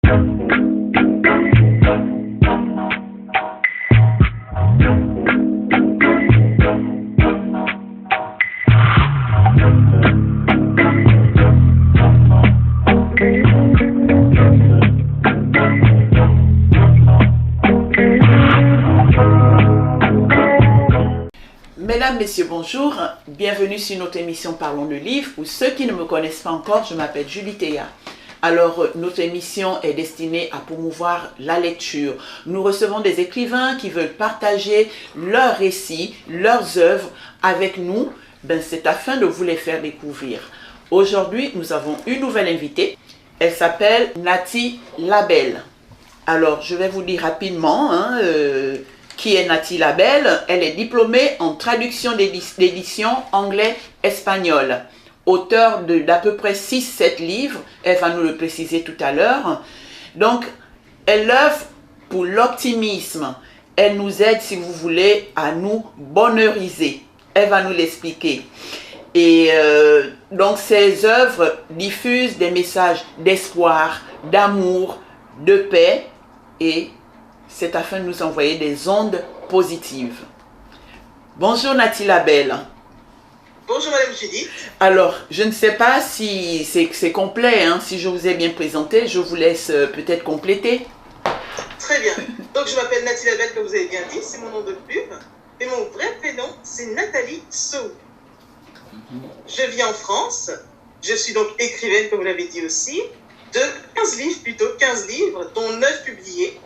Mesdames, Messieurs, bonjour. Bienvenue sur notre émission Parlons de livres. Pour ceux qui ne me connaissent pas encore, je m'appelle Julie Théa. Alors, notre émission est destinée à promouvoir la lecture. Nous recevons des écrivains qui veulent partager leurs récits, leurs œuvres avec nous. C'est afin de vous les faire découvrir. Aujourd'hui, nous avons une nouvelle invitée. Elle s'appelle Natty Labelle. Alors, je vais vous dire rapidement qui est Natty Labelle. Elle est diplômée en traduction d'édition anglais-espagnol. Auteure d'à peu près 6-7 livres. Elle va nous le préciser tout à l'heure. Donc, elle œuvre pour l'optimisme. Elle nous aide, si vous voulez, à nous bonheuriser. Elle va nous l'expliquer. Et donc, ses œuvres diffusent des messages d'espoir, d'amour, de paix. Et c'est afin de nous envoyer des ondes positives. Bonjour Natty Labelle. Bonjour Madame Judith. Alors, je ne sais pas si c'est complet, si je vous ai bien présenté, je vous laisse peut-être compléter. Très bien. Donc je m'appelle Natty Labelle, comme vous avez bien dit, c'est mon nom de pub. Et mon vrai prénom, c'est Nathalie Sow. Je vis en France. Je suis donc écrivaine, comme vous l'avez dit aussi, de 15 livres, dont 9 publiés.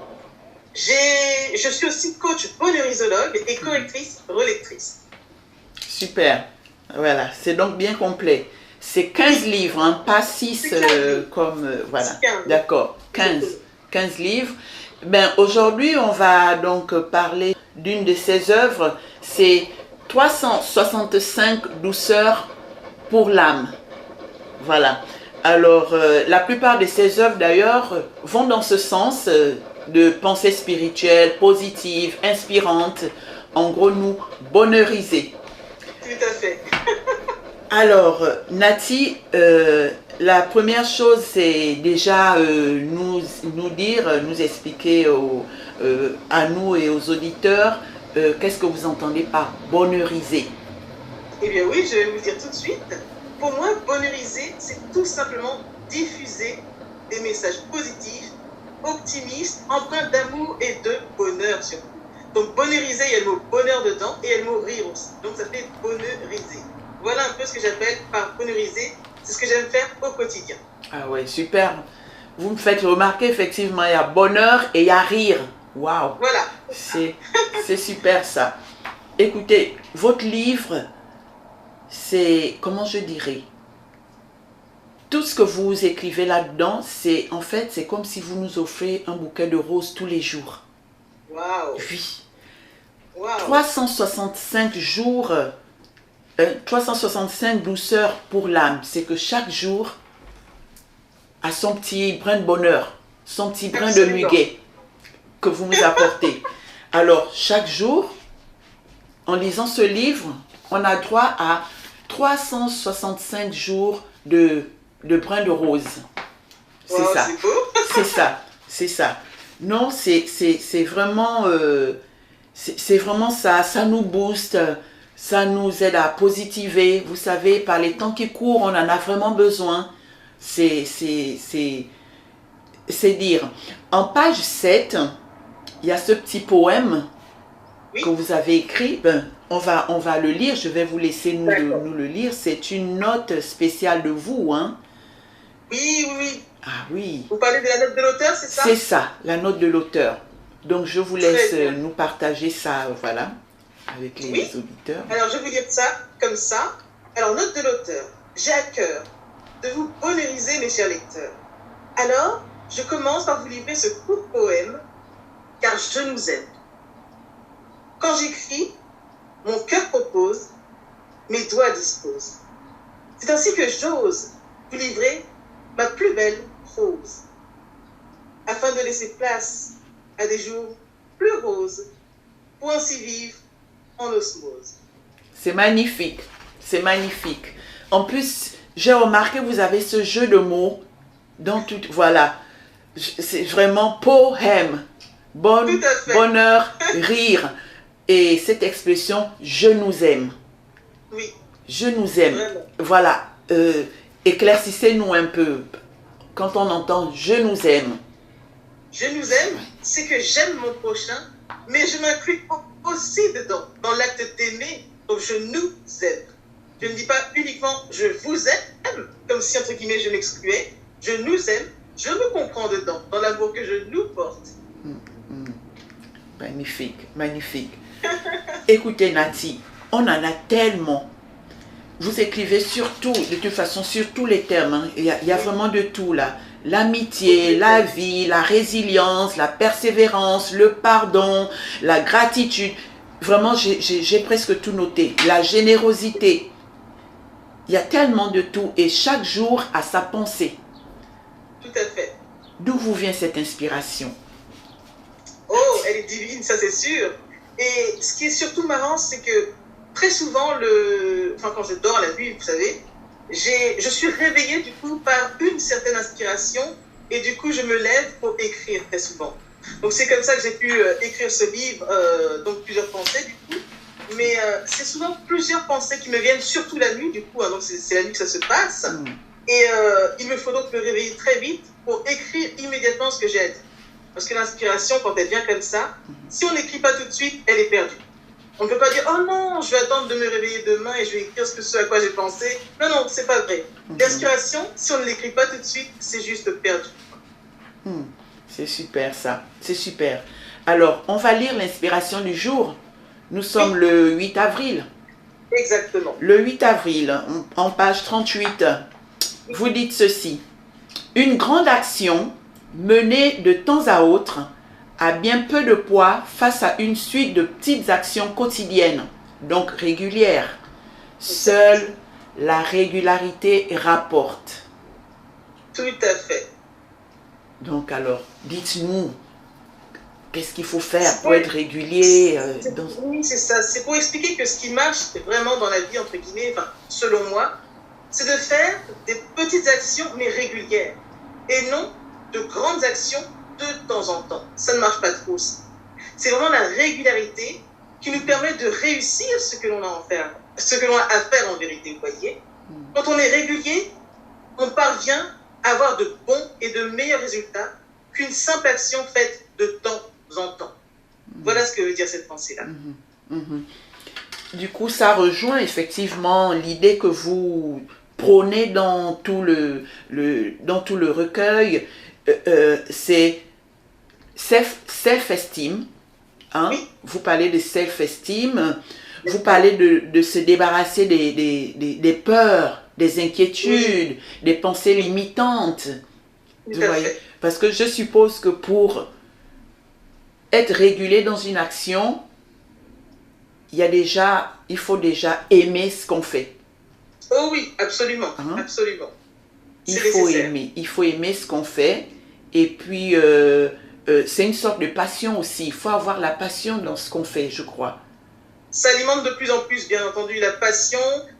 Je suis aussi coach bonheurisologue et correctrice relectrice. Super. Voilà, c'est donc bien complet. C'est 15 livres, pas 6 voilà. D'accord, 15 livres. Aujourd'hui, on va donc parler d'une de ses œuvres. C'est 365 douceurs pour l'âme. Voilà. Alors, la plupart de ses œuvres, d'ailleurs, vont dans ce sens de pensée spirituelle, positive, inspirante. En gros, nous bonheuriser. Tout à fait. Alors, Natty, la première chose, c'est déjà nous expliquer à nous et aux auditeurs, qu'est-ce que vous entendez par bonheuriser? Eh bien oui, je vais vous dire tout de suite. Pour moi, bonheuriser, c'est tout simplement diffuser des messages positifs, optimistes, empreints d'amour et de bonheur surtout. Donc bonheuriser, il y a le mot bonheur dedans et il y a le mot rire aussi. Donc ça fait bonheuriser. Voilà un peu ce que j'appelle par bonheuriser. C'est ce que j'aime faire au quotidien. Ah ouais, super. Vous me faites remarquer, effectivement, il y a bonheur et il y a rire. Waouh. Voilà. C'est super ça. Écoutez, votre livre, c'est, comment je dirais, tout ce que vous écrivez là-dedans, c'est comme si vous nous offrez un bouquet de roses tous les jours. Waouh. Oui. Wow. 365 jours, 365 douceurs pour l'âme. C'est que chaque jour a son petit brin de bonheur, son petit brin de muguet que vous nous apportez. Alors, chaque jour, en lisant ce livre, on a droit à 365 jours de brin de rose. C'est ça. C'est beau. C'est ça. Non, c'est vraiment, c'est vraiment ça. Ça nous booste, ça nous aide à positiver. Vous savez, par les temps qui courent, on en a vraiment besoin. C'est dire. En page 7, il y a ce petit poème que vous avez écrit. On va le lire. Je vais vous laisser nous le lire. C'est une note spéciale de vous, Oui. Ah oui. Vous parlez de la note de l'auteur, c'est ça? C'est ça, la note de l'auteur. Donc je vous laisse nous partager ça, voilà, avec les auditeurs. Alors je vais vous dire ça comme ça. Alors, note de l'auteur. J'ai à cœur de vous bonheuriser, mes chers lecteurs. Alors, je commence par vous livrer ce court poème, car je nous aime. Quand j'écris, mon cœur propose, mes doigts disposent. C'est ainsi que j'ose vous livrer ma plus belle prose, afin de laisser place à des jours plus roses, pour ainsi vivre en osmose. C'est magnifique, c'est magnifique. En plus, j'ai remarqué que vous avez ce jeu de mots dans tout, voilà. c'est vraiment poème. Tout à fait. Bonheur, rire. Et cette expression, je nous aime. Oui, Je nous aime. vraiment. Voilà. Éclaircissez-nous un peu. Quand on entend je nous aime. Je nous aime, c'est que j'aime mon prochain, mais je m'inclus aussi dedans, dans l'acte d'aimer. Donc je nous aime. Je ne dis pas uniquement je vous aime, comme si entre guillemets je m'excluais. Je nous aime, je me comprends dedans, dans l'amour que je nous porte. Magnifique, magnifique. Écoutez Nati, on en a tellement. Vous écrivez surtout, de toute façon, sur tous les thèmes. Hein. Il y a vraiment de tout là. L'amitié, la vie, la résilience, la persévérance, le pardon, la gratitude. Vraiment, j'ai presque tout noté. La générosité. Il y a tellement de tout et chaque jour a sa pensée. Tout à fait. D'où vous vient cette inspiration? Oh, elle est divine, ça c'est sûr. Et ce qui est surtout marrant, c'est que très souvent, quand je dors la nuit, vous savez, je suis réveillée du coup par une certaine inspiration et du coup je me lève pour écrire très souvent. Donc c'est comme ça que j'ai pu écrire ce livre, donc plusieurs pensées du coup. Mais c'est souvent plusieurs pensées qui me viennent, surtout la nuit du coup, hein, donc c'est la nuit que ça se passe. Et il me faut donc me réveiller très vite pour écrire immédiatement ce que j'ai à dire. Parce que l'inspiration, quand elle vient comme ça, si on n'écrit pas tout de suite, elle est perdue. On ne peut pas dire, oh non, je vais attendre de me réveiller demain et je vais écrire ce à quoi j'ai pensé. Non, non, c'est pas vrai. L'inspiration, si on ne l'écrit pas tout de suite, c'est juste perdu. C'est super ça, c'est super. Alors, on va lire l'inspiration du jour. Nous sommes le 8 avril. Exactement. Le 8 avril, en page 38, vous dites ceci. Une grande action menée de temps à autre a bien peu de poids face à une suite de petites actions quotidiennes, donc régulières. Seule la régularité rapporte. Tout à fait. Donc alors, dites-nous, qu'est-ce qu'il faut faire pour être régulier Oui, c'est ça. C'est pour expliquer que ce qui marche vraiment dans la vie, entre guillemets, enfin, selon moi, c'est de faire des petites actions, mais régulières. Et non de grandes actions de temps en temps. Ça ne marche pas trop aussi. C'est vraiment la régularité qui nous permet de réussir ce que l'on a à faire, en vérité, vous voyez. Quand on est régulier, on parvient à avoir de bons et de meilleurs résultats qu'une simple action faite de temps en temps. Voilà ce que veut dire cette pensée-là. Du coup, ça rejoint effectivement l'idée que vous prônez dans tout le recueil, c'est self-esteem. Hein? Oui. Vous parlez de self-esteem, vous parlez de se débarrasser des peurs, des inquiétudes, des pensées limitantes. Vous voyez? Parce que je suppose que pour être régulier dans une action, il faut déjà aimer ce qu'on fait. Oh oui, absolument, absolument. Il faut aimer ce qu'on fait. Et puis, c'est une sorte de passion aussi. Il faut avoir la passion dans ce qu'on fait, je crois. Ça alimente de plus en plus, bien entendu, la passion,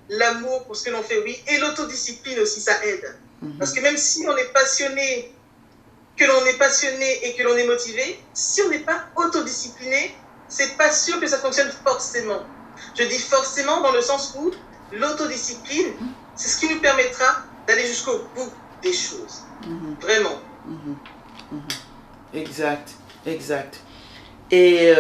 l'amour pour ce que l'on fait, oui. Et l'autodiscipline aussi, ça aide. Parce que même si on est passionné, que l'on est passionné et que l'on est motivé, si on n'est pas autodiscipliné, c'est pas sûr que ça fonctionne forcément. Je dis forcément dans le sens où l'autodiscipline, c'est ce qui nous permettra d'aller jusqu'au bout des choses. Vraiment. Exact, exact. Et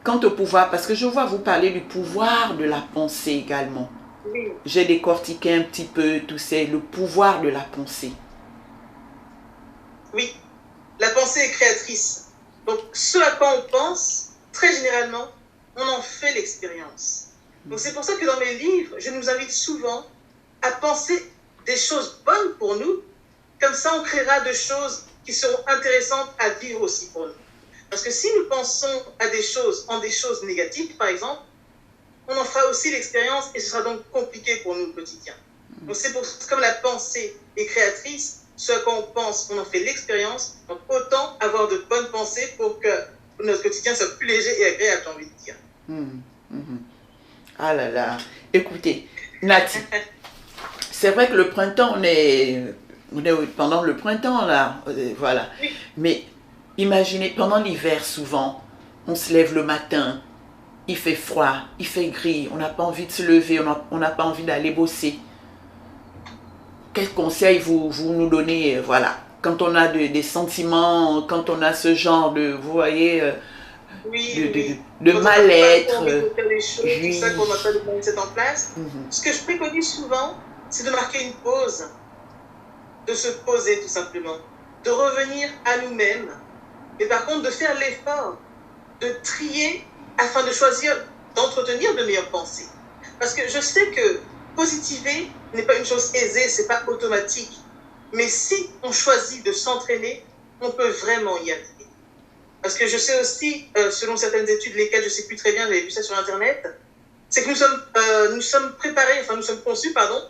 quant au pouvoir, parce que je vois vous parler du pouvoir de la pensée également. Oui. J'ai décortiqué un petit peu tout ça, le pouvoir de la pensée. Oui, la pensée est créatrice. Donc, ce à quoi on pense, très généralement, on en fait l'expérience. Donc, c'est pour ça que dans mes livres, je nous invite souvent à penser des choses bonnes pour nous. Comme ça, on créera des choses qui seront intéressantes à vivre aussi pour nous. Parce que si nous pensons à des choses négatives, par exemple, on en fera aussi l'expérience et ce sera donc compliqué pour nous au quotidien. Donc, c'est pour comme la pensée est créatrice, ce à quoi on pense, on en fait l'expérience. Donc, autant avoir de bonnes pensées pour que notre quotidien soit plus léger et agréable, j'ai envie de dire. Ah là là. Écoutez, Nati, c'est vrai que le printemps, pendant le printemps, là, voilà. Oui, Mais imaginez, pendant l'hiver, souvent, on se lève le matin, il fait froid, il fait gris, on n'a pas envie de se lever, on n'a pas envie d'aller bosser. Quel conseil vous nous donnez, voilà, quand on a des sentiments, quand on a ce genre de, vous voyez, oui, oui. de Quand on n'a pas trop mal-être, envie de faire les choses, tout ça, oui. qu'on n'a pas de mindset en place, Mhm. ce que je préconise souvent, c'est de marquer une pause, de se poser tout simplement, de revenir à nous-mêmes, mais par contre de faire l'effort de trier afin de choisir, d'entretenir de meilleures pensées. Parce que je sais que positiver n'est pas une chose aisée, c'est pas automatique. Mais si on choisit de s'entraîner, on peut vraiment y arriver. Parce que je sais aussi, selon certaines études, lesquelles je ne sais plus très bien, j'avais vu ça sur Internet, c'est que nous sommes préparés, enfin nous sommes conçus, pardon,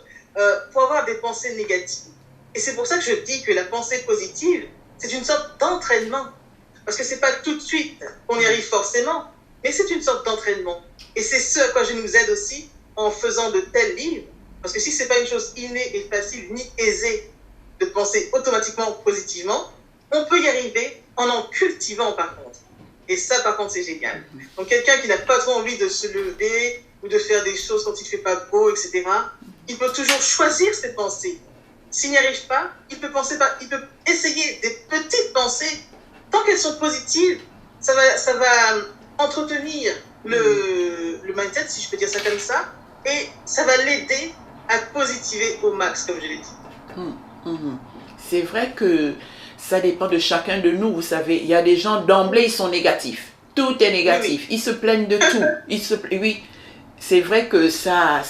pour avoir des pensées négatives. Et c'est pour ça que je dis que la pensée positive, c'est une sorte d'entraînement. Parce que ce n'est pas tout de suite qu'on y arrive forcément, mais c'est une sorte d'entraînement. Et c'est ce à quoi je nous aide aussi en faisant de tels livres. Parce que si ce n'est pas une chose innée et facile, ni aisée de penser automatiquement positivement, on peut y arriver en cultivant par contre. Et ça, par contre, c'est génial. Donc, quelqu'un qui n'a pas trop envie de se lever ou de faire des choses quand il ne fait pas beau, etc., il peut toujours choisir ses pensées. S'il n'y arrive pas, il peut essayer des petites pensées. Tant qu'elles sont positives, ça va entretenir le mindset, si je peux dire ça comme ça, et ça va l'aider à positiver au max, comme je l'ai dit. Mhm. Mhm. C'est vrai que ça dépend de chacun de nous, vous savez. Il y a des gens, d'emblée, ils sont négatifs. Tout est négatif. Oui, Ils se plaignent de tout. Oui, c'est vrai que ça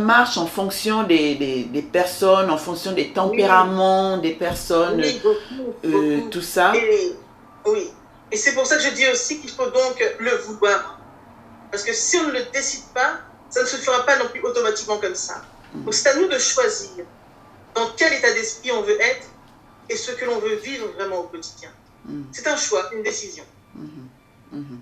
marche en fonction des personnes, en fonction des oui, tempéraments des personnes, oui, beaucoup, beaucoup. tout ça. Et oui. Et c'est pour ça que je dis aussi qu'il faut donc le vouloir. Parce que si on ne le décide pas, ça ne se fera pas non plus automatiquement comme ça. Donc c'est à nous de choisir dans quel état d'esprit on veut être et ce que l'on veut vivre vraiment au quotidien. Mhm. C'est un choix, une décision. Mhm. Mhm.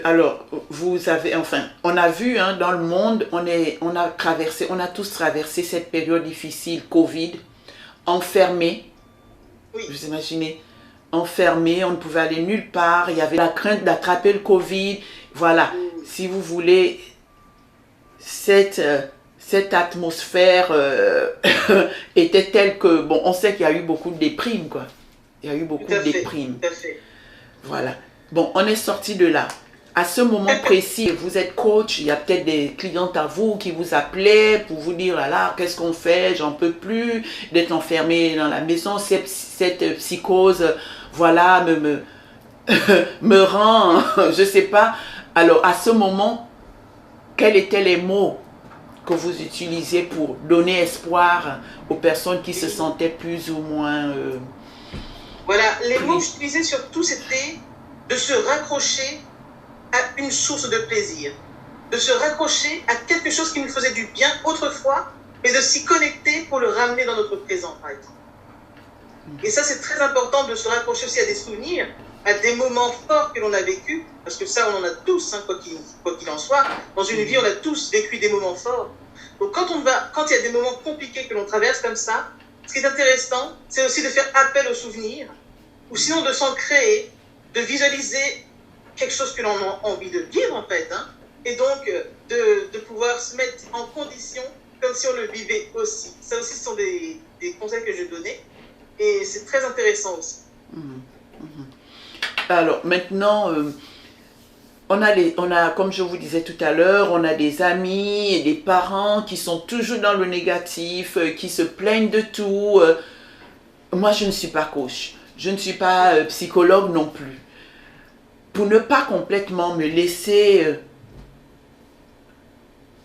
Alors, vous avez, enfin, on a vu hein, dans le monde, on a tous traversé cette période difficile, Covid, enfermés. Oui, Vous imaginez, enfermés, on ne pouvait aller nulle part, il y avait la crainte d'attraper le Covid. Voilà, oui, si vous voulez, cette atmosphère était telle que, bon, on sait qu'il y a eu beaucoup de déprimes, quoi. Il y a eu tout beaucoup à de fait, déprimes. tout à fait. Voilà. Bon, on est sorti de là. À ce moment précis, vous êtes coach, il y a peut-être des clientes à vous qui vous appelaient pour vous dire, là, là, qu'est-ce qu'on fait? J'en peux plus d'être enfermé dans la maison. Cette psychose, voilà, me rend, je sais pas. Alors, à ce moment, quels étaient les mots que vous utilisiez pour donner espoir aux personnes qui se Oui. sentaient plus ou moins Voilà, les mots que pris? j'utilisais surtout, c'était de se raccrocher à une source de plaisir, de se raccrocher à quelque chose qui nous faisait du bien autrefois, mais de s'y connecter pour le ramener dans notre présent, par exemple. Et ça, c'est très important de se raccrocher aussi à des souvenirs, à des moments forts que l'on a vécus, parce que ça, on en a tous, hein, quoi qu'il en soit. Dans une vie, on a tous vécu des moments forts. Donc, quand il y a des moments compliqués que l'on traverse comme ça, ce qui est intéressant, c'est aussi de faire appel aux souvenirs, ou sinon de s'en créer, de visualiser quelque chose que l'on a envie de vivre, en fait, hein, et donc de pouvoir se mettre en condition comme si on le vivait aussi. Ça aussi, ce sont des conseils que je donnais. Et c'est très intéressant aussi. Mhm. Mhm. Alors maintenant, comme je vous disais tout à l'heure, on a des amis et des parents qui sont toujours dans le négatif, qui se plaignent de tout. Moi, je ne suis pas coach, je ne suis pas psychologue non plus. Pour ne pas complètement me laisser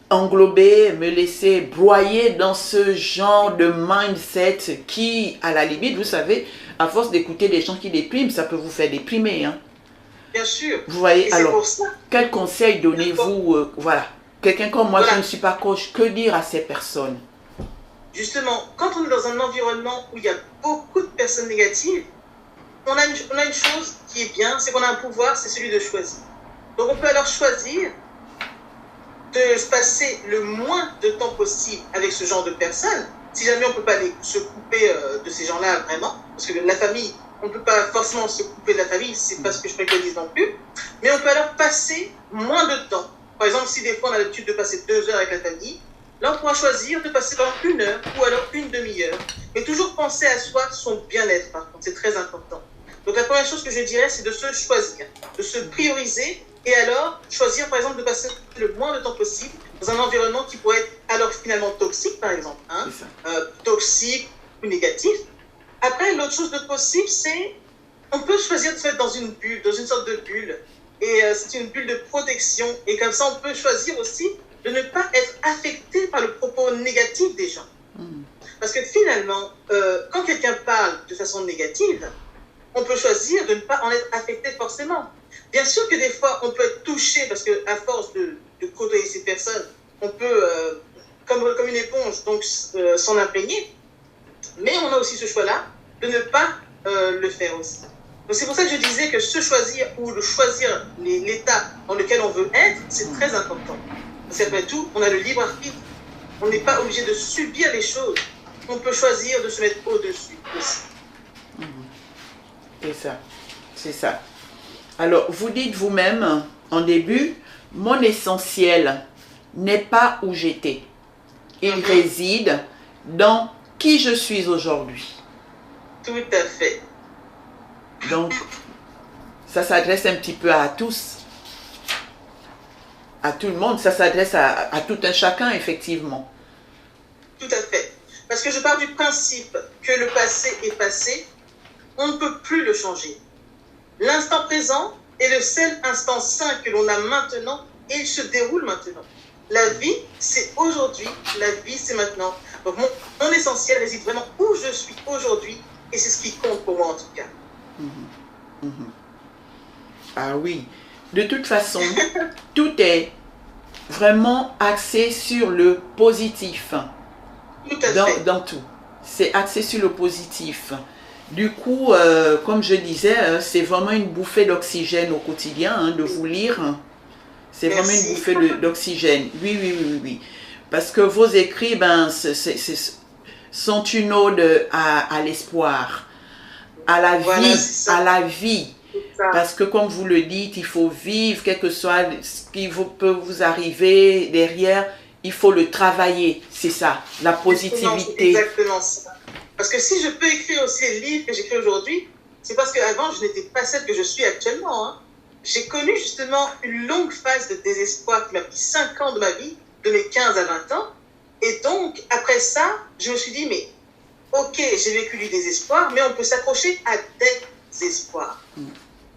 englober, me laisser broyer dans ce genre de mindset qui, à la limite, vous savez, à force d'écouter des gens qui dépriment, ça peut vous faire déprimer, hein. Bien sûr. Vous voyez, Et c'est alors, pour ça. quel conseil donnez-vous, voilà, quelqu'un comme moi, je ne Voilà. suis pas coach, que dire à ces personnes? Justement, quand on est dans un environnement où il y a beaucoup de personnes négatives, on a une chose qui est bien, c'est qu'on a un pouvoir, c'est celui de choisir. Donc on peut alors choisir de passer le moins de temps possible avec ce genre de personnes. si jamais on ne peut pas se couper de ces gens-là vraiment, parce que la famille, on ne peut pas forcément se couper de la famille, c'est pas ce que je préconise non plus, mais on peut alors passer moins de temps. Par exemple, si des fois on a l'habitude de passer 2 heures avec la famille, là on pourra choisir de passer pendant 1 heure ou alors une demi-heure. Mais toujours penser à soi, son bien-être par contre, c'est très important. Donc la première chose que je dirais, c'est de se choisir, de se prioriser et alors choisir par exemple de passer le moins de temps possible dans un environnement qui pourrait être alors finalement toxique par exemple, hein, toxique ou négatif. Après, l'autre chose de possible, c'est on peut choisir de se mettre dans une bulle, dans une sorte de bulle. Et c'est une bulle de protection. Et comme ça, on peut choisir aussi de ne pas être affecté par le propos négatif des gens. Parce que finalement, quand quelqu'un parle de façon négative, on peut choisir de ne pas en être affecté forcément. Bien sûr que des fois, on peut être touché parce qu'à force de côtoyer ces personnes, on peut, comme une éponge, donc s'en imprégner. Mais on a aussi ce choix-là de ne pas le faire aussi. Donc c'est pour ça que je disais que se choisir ou de choisir l'état dans lequel on veut être, c'est très important. Parce qu'après tout, on a le libre arbitre. On n'est pas obligé de subir les choses. On peut choisir de se mettre au-dessus aussi. C'est ça. C'est ça. Alors, vous dites vous-même, en début, mon essentiel n'est pas où j'étais. Il réside dans qui je suis aujourd'hui. Tout à fait. Donc, ça s'adresse un petit peu à tous, à tout le monde, ça s'adresse à tout un chacun, effectivement. Tout à fait. Parce que je pars du principe que le passé est passé, on ne peut plus le changer. L'instant présent est le seul instant sain que l'on a maintenant et il se déroule maintenant. La vie, c'est aujourd'hui, la vie, c'est maintenant. Donc, mon essentiel réside vraiment où je suis aujourd'hui et c'est ce qui compte pour moi en tout cas. Ah oui, de toute façon, tout est vraiment axé sur le positif. Tout à fait. Dans tout. C'est axé sur le positif. Du coup, comme je disais, c'est vraiment une bouffée d'oxygène au quotidien, hein, de vous lire. C'est vraiment une bouffée d'oxygène. Oui. Parce que vos écrits, sont une ode à l'espoir, à la vie, à la vie. Parce que comme vous le dites, il faut vivre, quel que soit ce qui peut vous arriver derrière, il faut le travailler. C'est ça, la positivité. Exactement ça. Parce que si je peux écrire aussi les livres que j'écris aujourd'hui, c'est parce qu'avant, je n'étais pas celle que je suis actuellement. Hein. J'ai connu justement une longue phase de désespoir qui m'a pris 5 ans de ma vie, de mes 15 à 20 ans. Et donc, après ça, je me suis dit, mais ok, j'ai vécu du désespoir, mais on peut s'accrocher à des espoirs.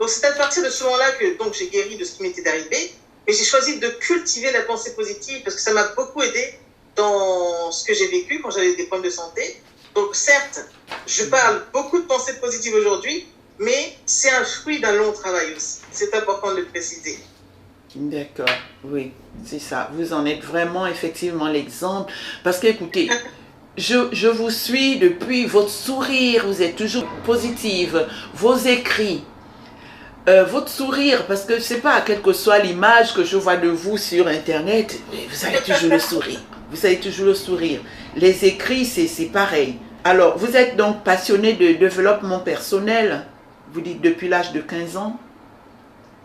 Donc, c'est à partir de ce moment-là que j'ai guéri de ce qui m'était arrivé, mais j'ai choisi de cultiver la pensée positive parce que ça m'a beaucoup aidé dans ce que j'ai vécu quand j'avais des problèmes de santé. Donc, certes, je parle beaucoup de pensée positive aujourd'hui, mais c'est un fruit d'un long travail aussi. C'est important de le préciser. D'accord, oui, c'est ça. Vous en êtes vraiment effectivement l'exemple. Parce qu'écoutez, je vous suis depuis votre sourire, vous êtes toujours positive, vos écrits, votre sourire, parce que je ne sais pas, quelle que soit l'image que je vois de vous sur Internet, vous avez toujours le sourire. Vous avez toujours le sourire. Les écrits, c'est pareil. Alors, vous êtes donc passionné de développement personnel, vous dites depuis l'âge de 15 ans?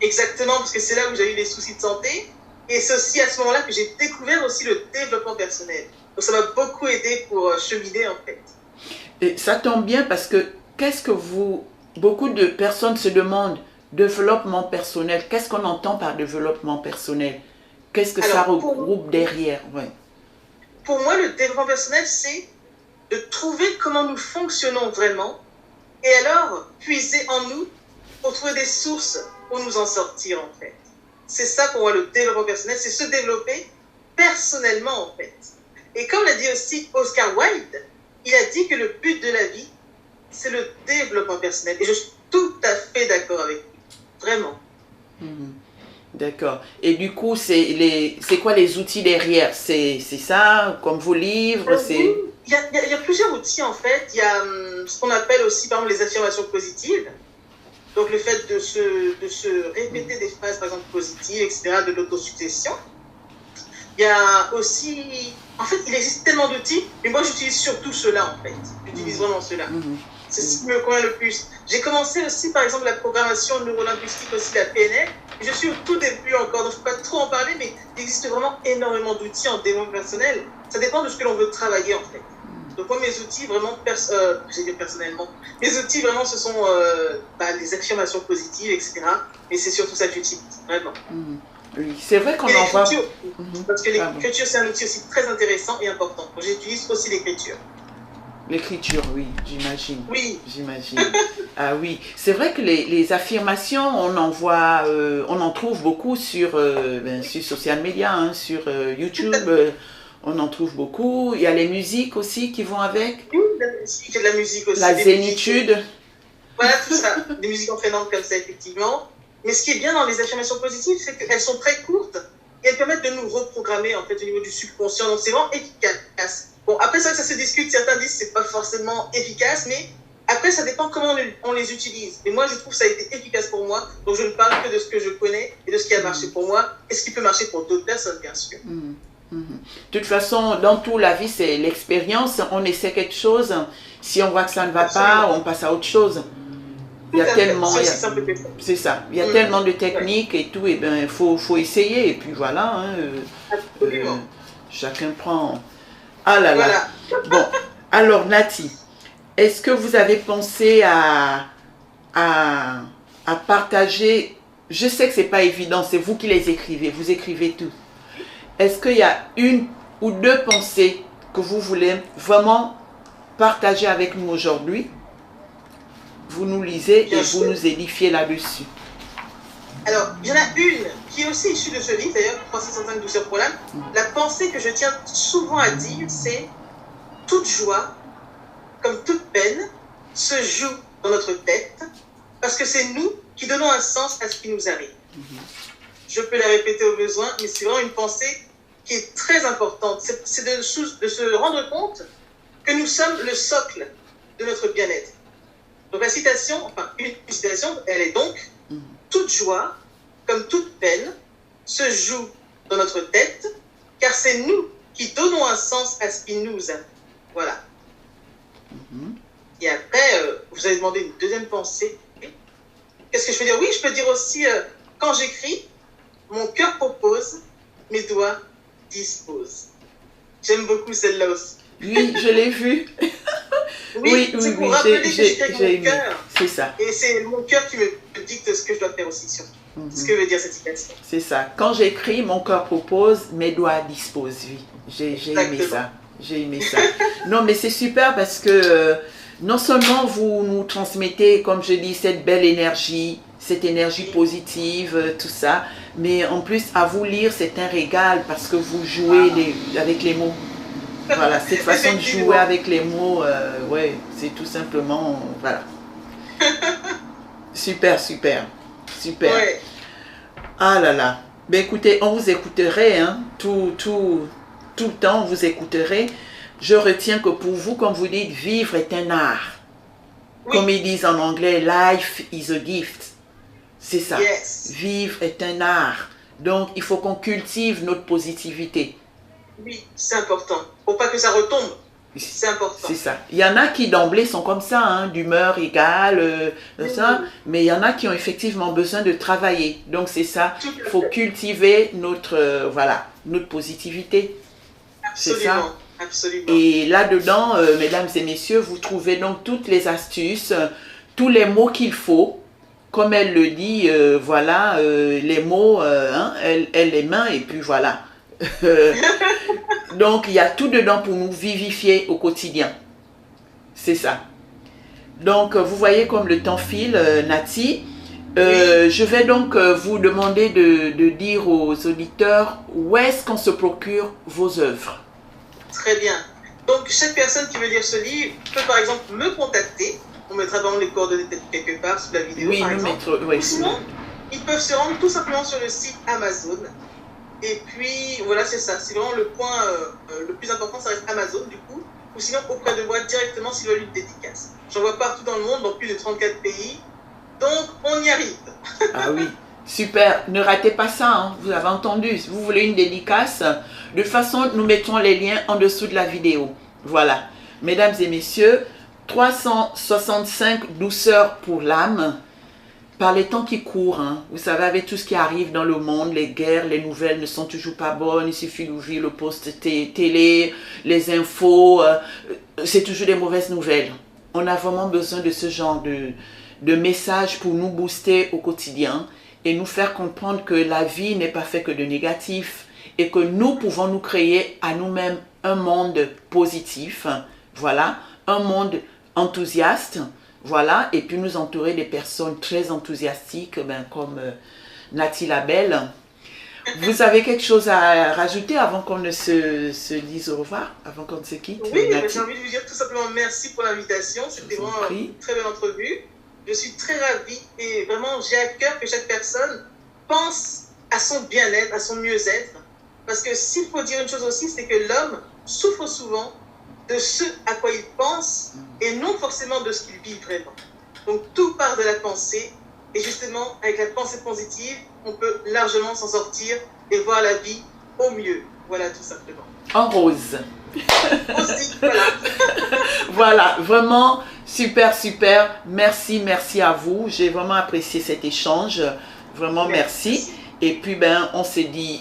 Exactement, parce que c'est là où j'ai eu des soucis de santé. Et c'est aussi à ce moment-là que j'ai découvert aussi le développement personnel. Donc ça m'a beaucoup aidé pour cheminer en fait. Et ça tombe bien parce que beaucoup de personnes se demandent, développement personnel, qu'est-ce qu'on entend par développement personnel? Qu'est-ce que ça regroupe derrière? Pour moi, le développement personnel, c'est de trouver comment nous fonctionnons vraiment et alors puiser en nous pour trouver des sources pour nous en sortir en fait. C'est ça pour moi le développement personnel, c'est se développer personnellement en fait. Et comme l'a dit aussi Oscar Wilde, il a dit que le but de la vie, c'est le développement personnel. Et je suis tout à fait d'accord avec lui. Vraiment. D'accord. Et du coup, c'est quoi les outils derrière? C'est ça, comme vos livres? Il y a plusieurs outils en fait. Il y a ce qu'on appelle aussi par exemple les affirmations positives. Donc le fait de se répéter des phrases par exemple positives, etc., de l'autosuggestion. Il y a aussi En fait, il existe tellement d'outils, mais moi, j'utilise surtout ceux-là, en fait. J'utilise vraiment ceux-là. C'est ce qui me convient le plus. J'ai commencé aussi, par exemple, la programmation neurolinguistique aussi, la PNL. Je suis au tout début encore, donc je ne peux pas trop en parler, mais il existe vraiment énormément d'outils en développement personnel. Ça dépend de ce que l'on veut travailler, en fait. Donc moi, mes outils, vraiment, j'ai dit personnellement, mes outils, vraiment, ce sont les affirmations positives, etc. Mais c'est surtout ça que j'utilise, vraiment. Oui, c'est vrai qu'on en voit... Parce que l'écriture, c'est un outil aussi très intéressant et important. Donc j'utilise aussi l'écriture. L'écriture, oui, j'imagine. Oui. J'imagine. Ah oui, c'est vrai que les affirmations, on en trouve beaucoup sur social media, hein, sur YouTube, on en trouve beaucoup. Il y a les musiques aussi qui vont avec. Oui, la musique et de la musique aussi. La zénitude. Voilà, tout ça. Des musiques entraînantes comme ça, effectivement. Mais ce qui est bien dans les affirmations positives, c'est qu'elles sont très courtes et elles permettent de nous reprogrammer, en fait, au niveau du subconscient. Donc c'est vraiment efficace. Bon, après ça se discute, certains disent que c'est pas forcément efficace, mais après ça dépend comment on les utilise. Et moi, je trouve que ça a été efficace pour moi, donc je ne parle que de ce que je connais et de ce qui a marché pour moi, et ce qui peut marcher pour d'autres personnes, bien sûr. De toute façon, dans toute la vie, c'est l'expérience. On essaie quelque chose, si on voit que ça ne va pas, on passe à autre chose. Il y a tellement, c'est ça, il y a tellement de techniques et tout, et bien il faut essayer, et puis voilà, chacun prend... Ah là là. Voilà. Bon, alors Nati, est-ce que vous avez pensé à partager, je sais que c'est pas évident, c'est vous qui les écrivez, vous écrivez tout. Est-ce qu'il y a une ou deux pensées que vous voulez vraiment partager avec nous aujourd'hui? Vous nous lisez et vous nous édifiez là-dessus. Alors, il y en a une qui est aussi issue de ce livre, d'ailleurs, 365 douceurs pour l'âme. La pensée que je tiens souvent à dire, c'est toute joie, comme toute peine, se joue dans notre tête, parce que c'est nous qui donnons un sens à ce qui nous arrive. Je peux la répéter au besoin, mais c'est vraiment une pensée qui est très importante. C'est de se rendre compte que nous sommes le socle de notre bien-être. Donc la citation, enfin une citation, elle est donc toute joie, comme toute peine, se joue dans notre tête, car c'est nous qui donnons un sens à ce qui nous arrive. Voilà. Et après, vous avez demandé une deuxième pensée. Qu'est-ce que je peux dire? Oui, je peux dire aussi, quand j'écris, mon cœur propose, mes doigts disposent. J'aime beaucoup celle-là aussi. Oui, je l'ai vue. Oui, c'est pour rappeler que j'écris avec mon cœur. C'est ça. Et c'est mon cœur qui me dicte ce que je dois faire aussi, surtout. Ce que veut dire cette citation. C'est ça. Quand j'écris, mon cœur propose, mes doigts disposent. Oui, j'ai aimé ça. J'ai aimé ça. Non, mais c'est super parce que non seulement vous nous transmettez, comme je dis, cette belle énergie, cette énergie positive, tout ça, mais en plus, à vous lire, c'est un régal parce que vous jouez avec les mots. Voilà, cette façon de jouer avec les mots, ouais, c'est tout simplement, voilà. Super, super, super. Ouais. Ah là là. Ben écoutez, on vous écouterait, hein, tout le temps, on vous écouterait. Je retiens que pour vous, comme vous dites, vivre est un art. Oui. Comme ils disent en anglais, life is a gift. C'est ça. Yes. Vivre est un art. Donc, il faut qu'on cultive notre positivité. Oui, c'est important. Pour pas que ça retombe. C'est important. C'est ça. Il y en a qui d'emblée sont comme ça, hein, d'humeur égale, ça, mais il y en a qui ont effectivement besoin de travailler. Donc c'est ça, il faut cultiver notre, notre positivité. Absolument. C'est ça. Absolument. Et là-dedans, mesdames et messieurs, vous trouvez donc toutes les astuces, tous les mots qu'il faut. Comme elle le dit, voilà, les mots, elle les mains, et puis voilà. Donc il y a tout dedans pour nous vivifier au quotidien. C'est ça. Donc vous voyez comme le temps file, Nati. Je vais donc vous demander de dire aux auditeurs où est-ce qu'on se procure vos œuvres. Très bien. Donc chaque personne qui veut lire ce livre peut par exemple me contacter. On mettra dans les coordonnées quelque part sous la vidéo, oui, par exemple. Oui, sinon, ils peuvent se rendre tout simplement sur le site Amazon. Et puis, voilà, c'est ça. C'est vraiment le point le plus important, ça reste Amazon, du coup. Ou sinon, auprès de moi, directement, s'ils veulent une dédicace. J'en vois partout dans le monde, dans plus de 34 pays. Donc, on y arrive. Ah oui, super. Ne ratez pas ça, hein. Vous avez entendu. Si vous voulez une dédicace, De toute façon, nous mettons les liens en dessous de la vidéo. Voilà. Mesdames et messieurs, 365 douceurs pour l'âme. Par les temps qui courent, hein. Vous savez, avec tout ce qui arrive dans le monde, les guerres, les nouvelles ne sont toujours pas bonnes. Il suffit d'ouvrir le poste télé, les infos. C'est toujours des mauvaises nouvelles. On a vraiment besoin de ce genre de messages pour nous booster au quotidien et nous faire comprendre que la vie n'est pas faite que de négatif et que nous pouvons nous créer à nous-mêmes un monde positif. Voilà, un monde enthousiaste. Voilà, et puis nous entourer des personnes très enthousiastiques, comme Nathalie Labelle. Vous avez quelque chose à rajouter avant qu'on ne se dise au revoir, avant qu'on ne se quitte? Oui, j'ai envie de vous dire tout simplement merci pour l'invitation. C'était vraiment une très belle entrevue. Je suis très ravie et vraiment j'ai à cœur que chaque personne pense à son bien-être, à son mieux-être. Parce que s'il faut dire une chose aussi, c'est que l'homme souffre souvent de ce à quoi il pense et non forcément de ce qu'il vit vraiment. Donc tout part de la pensée et justement avec la pensée positive, on peut largement s'en sortir et voir la vie au mieux. Voilà tout simplement. En rose. Aussi, voilà. Voilà, vraiment super, super. Merci, merci à vous. J'ai vraiment apprécié cet échange. Vraiment merci. Et puis on s'est dit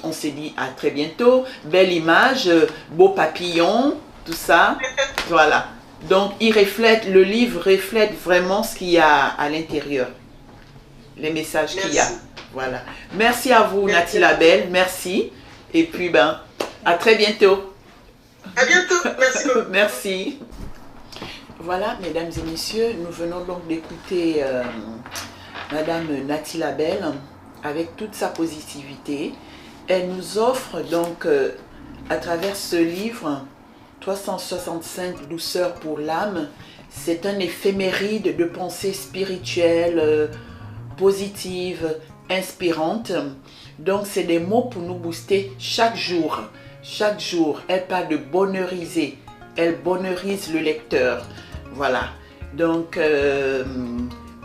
à très bientôt. Belle image, beau papillon. Tout ça, voilà. Donc, le livre reflète vraiment ce qu'il y a à l'intérieur. Les messages qu'il y a. Voilà. Merci à vous, Nathalie Labelle. Merci. Et puis, à très bientôt. À bientôt. Merci beaucoup. Merci. Voilà, mesdames et messieurs, nous venons donc d'écouter Madame Nathalie Labelle avec toute sa positivité. Elle nous offre donc, à travers ce livre, 365 douceurs pour l'âme, c'est un éphéméride de pensées spirituelles, positives, inspirantes. Donc c'est des mots pour nous booster chaque jour. Chaque jour, elle parle de bonheuriser. Elle bonheurise le lecteur. Voilà. Donc,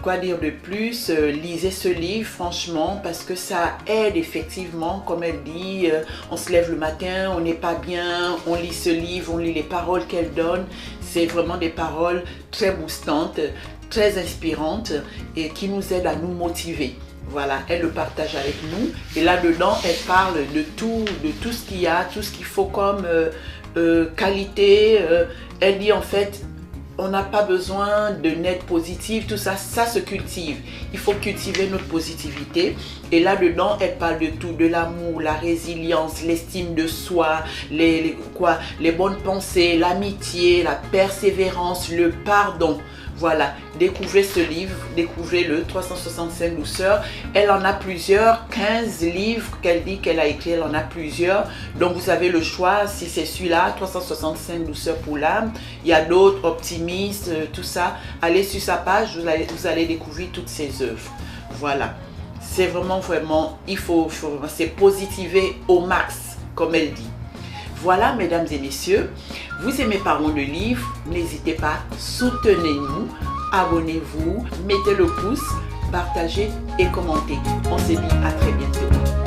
quoi dire de plus? Lisez ce livre, franchement, parce que ça aide effectivement, comme elle dit, on se lève le matin, on n'est pas bien, on lit ce livre, on lit les paroles qu'elle donne. C'est vraiment des paroles très boostantes, très inspirantes et qui nous aident à nous motiver. Voilà, elle le partage avec nous et là-dedans, elle parle de tout ce qu'il y a, tout ce qu'il faut comme qualité. Elle dit en fait, on n'a pas besoin de net positive, tout ça, ça se cultive. Il faut cultiver notre positivité. Et là-dedans, elle parle de tout, de l'amour, la résilience, l'estime de soi, les bonnes pensées, l'amitié, la persévérance, le pardon. Voilà, découvrez ce livre, découvrez-le, 365 douceurs. Elle en a plusieurs, 15 livres qu'elle dit qu'elle a écrit, elle en a plusieurs. Donc vous avez le choix, si c'est celui-là, 365 douceurs pour l'âme. Il y a d'autres, optimistes, tout ça. Allez sur sa page, vous allez découvrir toutes ses œuvres. Voilà, c'est vraiment, c'est positiver au max, comme elle dit. Voilà, mesdames et messieurs, vous aimez Parlons de livres, n'hésitez pas, soutenez-nous, abonnez-vous, mettez le pouce, partagez et commentez. On se dit à très bientôt.